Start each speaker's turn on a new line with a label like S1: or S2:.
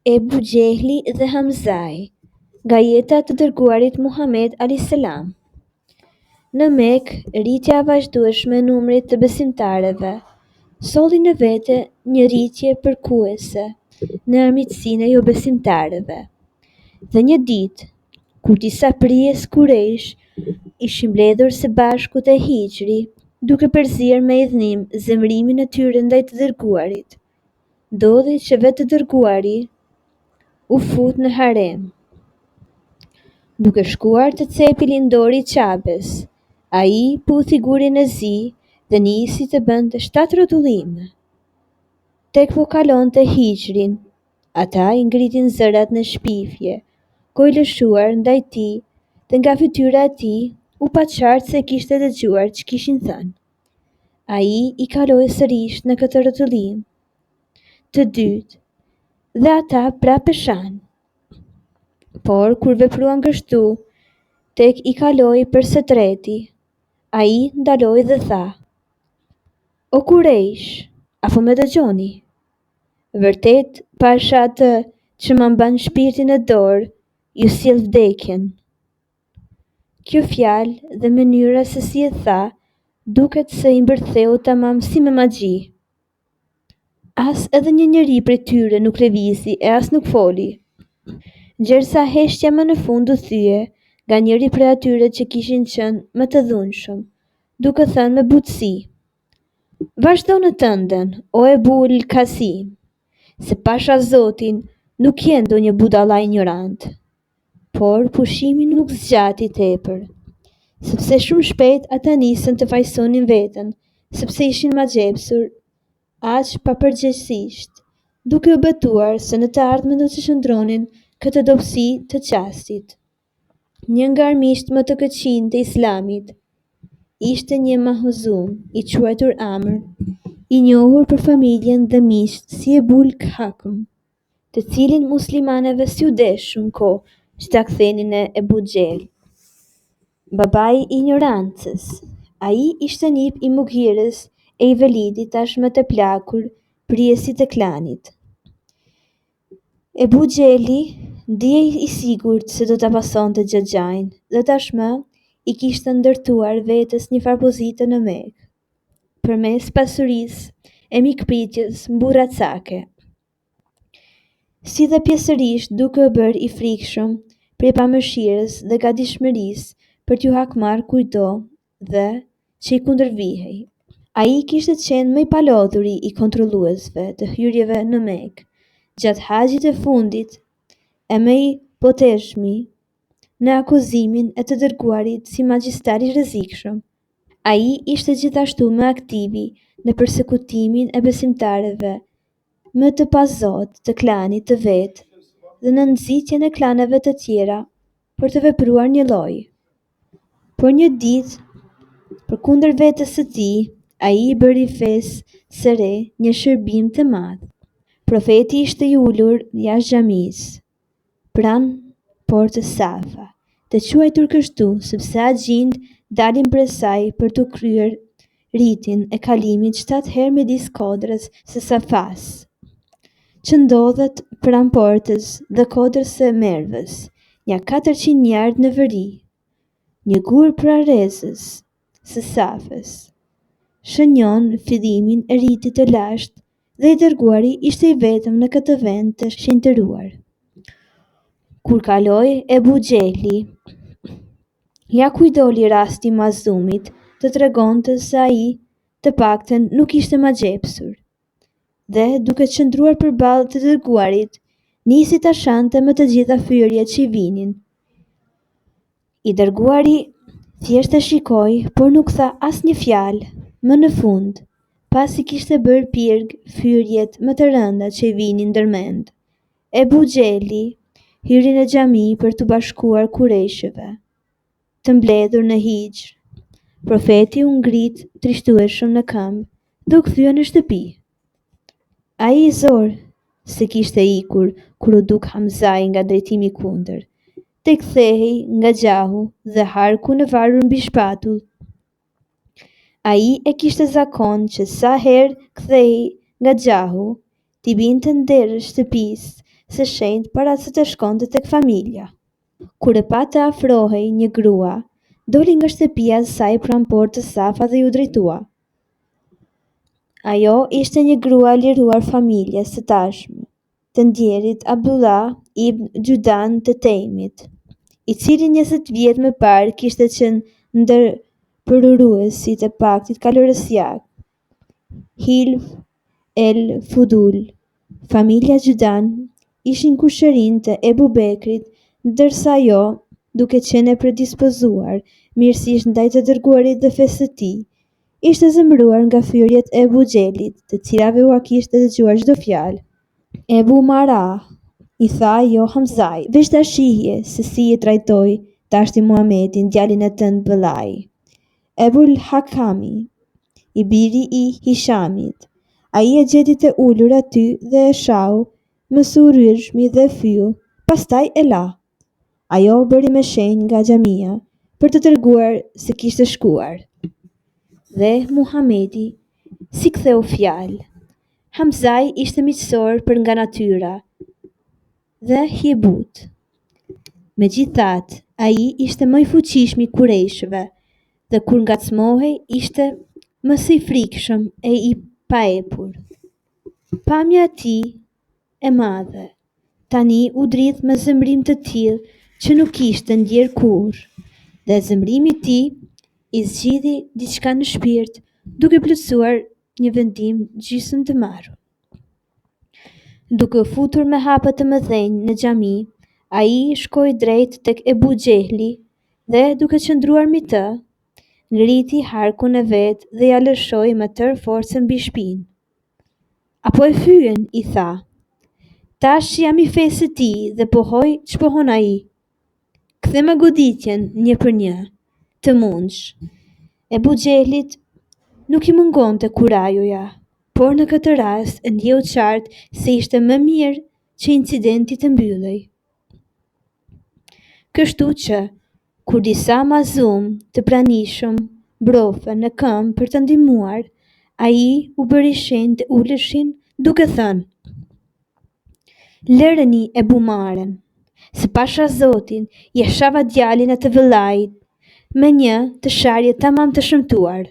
S1: Ebu Gjehli dhe Hamzai, nga jeta të dërguarit Muhammed a.s. Në Mekë, rritja e vazhdueshme e numrit të besimtarëve solli në vete një rritje përkuese në armiqsinë e jo besimtarëve. Dhe një ditë, kur disa prijes Kurejsh ishin mbledhur së bashku te Hijri, duke përzierë me idhnim zemrimin e tyre ndaj të dërguarit, ndodhi që vetë të dërguari u fut në harem. Duke shkuar të cepi lindori i Qabes, ai puthi gurin e zi dhe nisi të bënte 7 rrotullime. Tek po kalonte Hijrin, ata i ngritin zërat në shpifje, ko i lëshuar ndaj tij, dhe nga fytyra e tij u pa qartë se kishte dëgjuar që kishin thënë. Ai i kaloi sërish në këtë rrotullim të dytë, dhe ata prapë peshan. Por kur vepruan kështu, tek i kaloi për së treti, ai ndaloi dhe tha: "O Kurejsh, apo më dëgjoni? Vërtet pasha atë që më mban shpirtin në dorë, ju sjell vdekjen." Kjo fjalë dhe mënyra se si e tha, duket se i mbërtheu tamam si me magji. As edhe një njeri prej tyre nuk lëvizi e as nuk foli. Gjersa heshtja më në fund u thye nga njëri prej atyre që kishin qenë më të dhunshëm, duke thënë me butësi: "Vazhdo në tënden, o Ebul Kasim, se pasha Zotin nuk je ndonjë budalla ignorant." Por pushimi nuk zgjati tepër, sepse shumë shpejt ata nisën të fajsonin veten, sepse ishin magjepsur aq papërgjegjësisht, duke u betuar se në të ardhmen do të shndronin këtë dobësi të qastit. Një nga armiqtë më të këqij të Islamit ishte një mahuzum i quajtur Amr, i njohur për familjen dhe miqt si Ebul Hakm, të cilin muslimanëve s'ju desh shumë kohë që ta kthenin në Ebu Gjehel, babai i ignorancës. Ai ishte nip i Mughirës e i Velidit, tashmë të plakur, prijesit të klanit. Ebu Gjehli ndihej i sigurt se do ta pasonte xhaxhain dhe tashmë i kishte ndërtuar vetes një farë pozite në Mekë, përmes pasurisë e mikpritjes mburracake, si dhe pjesërisht duke u bërë i frikshëm prej pamëshirës dhe gatishmërisë për t'ju hakmarrë kujdo dhe që i kundërvihej. Ai kishte qenë më i palodhuri i kontrolluesve të hyrjeve në Mekë gjatë haxhit të fundit e më i poteshmi në akuzimin e të dërguarit si magjistar i rrezikshëm. Ai ishte gjithashtu më aktivi në përsekutimin e besimtarëve më të pazot të klanit të vet dhe në nxitjen e klaneve të tjera për të vepruar një lloj. Por një ditë, përkundër vetes së tij, ai i bëri fesë së re një shërbim të madh. Profeti ishte i ulur jashtë xhamisë, pranë portës Safa, të quajtur kështu sepse agjind dalin prej saj për të kryer ritin e kalimit 7 herë midis kodrës së Safas, që ndodhet pranë portës, dhe kodrës së Mervës, një 400 yard në veri. Një gur prarezës së Safës shënjon fillimin e rritit të lashtë dhe i dërguari ishte i vetëm në këtë vend të shenjtëruar. Kur kaloi Ebu Gjehli, ja ku i doli rasti i mazlumit të tregonte se ai të paktën nuk ishte magjepsur, dhe duke qëndruar përballë të dërguarit, nisi ta shante me të gjitha fyerjet që i vinin. I dërguari thjesht e shikoi, por nuk tha asnjë fjalë. Më në fund, pasi kishte bërë pirg fyerjet më të rënda që i vinin ndërmend, Ebu Gjehli hyri në xhami për t'u bashkuar Kurejshëve të mbledhur në Hijr. Profeti u ngrit trishtueshëm në këmbë dhe u kthye në shtëpi. Ai i zor se kishte ikur kur u duk Hamzai nga drejtimi kundër, te kthehej nga gjahu dhe harku në varur mbi shpatull. Ai e kishte zakon që sa herë kthehej nga gjahu, t'i binte nder shtëpisë së shenjtë para se të shkonte tek familja. Kur e pa të afrohej një grua, doli nga shtëpia e saj pranë portës Safa dhe ju drejtua. Ajo ishte një grua e liruar familjes së tashme, të ndjerit Abdullah ibn Gjudan të Tejmit, i cili 20 vjet më parë kishte qenë ndër përuruesit e paktit kalorësiak. Hilf el Fudul. Familja Gjudan ishin kushërinë të Ebu Bekrit, ndërsa ajo, duke qenë e predispozuar mirësisht ndaj të dërguarit dhe fesë së tij, ishte zemëruar nga fyrjet e Ebu Xhelit, të cilave ua kishte dëgjuar çdo fjalë. Ebu Mara i tha ajo Hamzaj, veç ta shihje se si e trajtoi tashti Muhamedin, djalin e tënd vëllai. Ebul Hakami, i biri i Hishamit, ai e gjeti të ulur aty dhe e shau me suryrshmi dhe fyu, pastaj e la. Ajo bëri me shenjë nga xhamia për të treguar se kishte shkuar. Dhe Muhamedi si ktheu fjalë. Hamzai ishte miqësor për nga natyra dhe hiebut. Megjithatë, ai ishte më i fuqishëm i Kurejshëve dhe kur ngacmohej ishte më së i frikshëm e i paepur. Pamja e tij e madhe tani u dridh me zemrim të tillë që nuk kishte ndjer kurrë, dhe zemrimi i tij i zgjidhi diçka në shpirt, duke plotësuar një vendim gjysmë të marrur. Duke u futur me hapa të mëdhenj në xhami, ai shkoi drejt tek Ebu Xehli dhe duke qëndruar mbi të, ngriti harkun e vet dhe ja lëshoi me tërë forcën mbi shpinë. Apo e fyen, i tha. Tash jam i fesë së tij dhe pohoj ç'pohon ai. Kthe me goditjen një për një, të mundsh. Ebu Xehlit nuk i mungonte kurajoja, por në këtë rast e ndjeu qartë se ishte më mirë që incidenti të mbyllej. Kështu që, kur disa mazlum të pranishëm brofen në këmbë për të ndihmuar, ai u bëri shenjë të uleshin duke thënë: "Lëreni Ebu Maren, se pasha Zotin, ja shava djalin e të vëllait me një të sharje tamam të shëmtuar."